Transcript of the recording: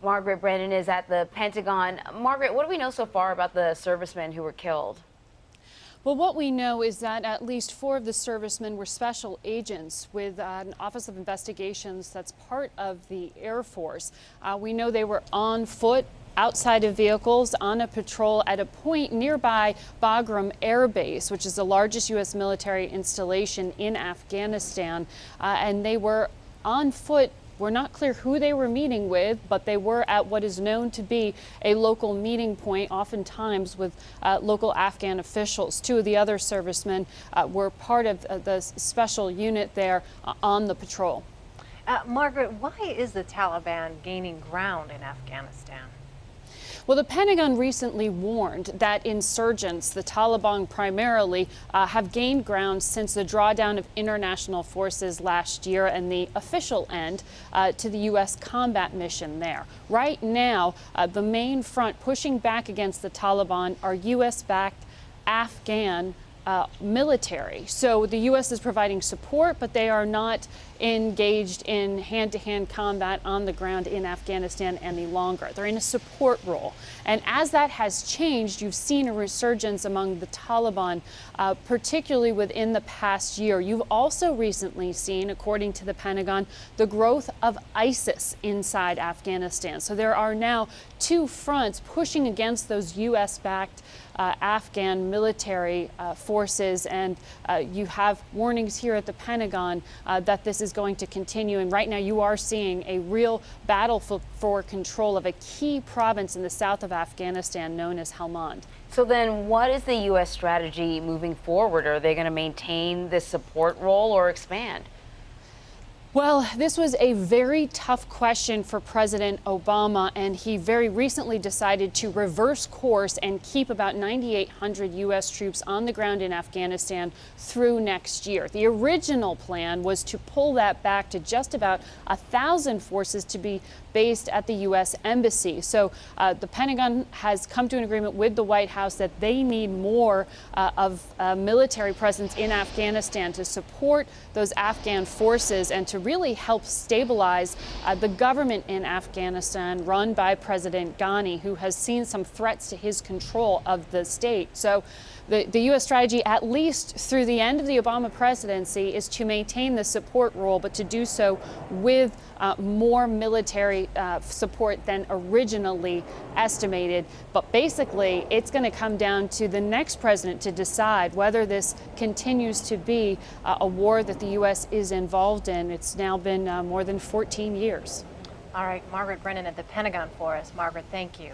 Margaret Brennan is at the Pentagon. Margaret, what do we know so far about the servicemen who were killed? Well, what we know is that at least 4 of the servicemen were special agents with an Office of Investigations that's part of the Air Force. We know they were on foot, outside of vehicles, on a patrol at a point nearby Bagram Air Base, which is the largest U.S. military installation in Afghanistan. And they were on foot. We're not clear who they were meeting with, but they were at what is known to be a local meeting point, oftentimes with local Afghan officials. 2 of the other servicemen were part of the special unit there on the patrol. Margaret, why is the Taliban gaining ground in Afghanistan? Well, the Pentagon recently warned that insurgents, the Taliban primarily, have gained ground since the drawdown of international forces last year and the official end to the U.S. combat mission there. Right now, the main front pushing back against the Taliban are U.S.-backed Afghan military. So the U.S. is providing support, but they are not engaged in hand-to-hand combat on the ground in Afghanistan any longer. They're in a support role. And as that has changed, you've seen a resurgence among the Taliban, particularly within the past year. You've also recently seen, according to the Pentagon, the growth of ISIS inside Afghanistan. So there are now 2 fronts pushing against those U.S.-backed Afghan military forces, and you have warnings here at the Pentagon that this is going to continue. And right now you are seeing a real battle for control of a key province in the south of Afghanistan known as Helmand. So then what is the U.S. strategy moving forward? Are they going to maintain this support role or expand? Well, this was a very tough question for President Obama, and he very recently decided to reverse course and keep about 9,800 U.S. troops on the ground in Afghanistan through next year. The original plan was to pull that back to just about 1,000 forces to be based at the U.S. Embassy. So the Pentagon has come to an agreement with the White House that they need more of a military presence in Afghanistan to support those Afghan forces and to really help stabilize the government in Afghanistan run by President Ghani, who has seen some threats to his control of the state. So the U.S. strategy, at least through the end of the Obama presidency, is to maintain the support role, but to do so with more military support than originally estimated. But basically, it's going to come down to the next president to decide whether this continues to be a war that the U.S. is involved in. It's now been more than 14 years. All right, Margaret Brennan at the Pentagon for us. Margaret, thank you.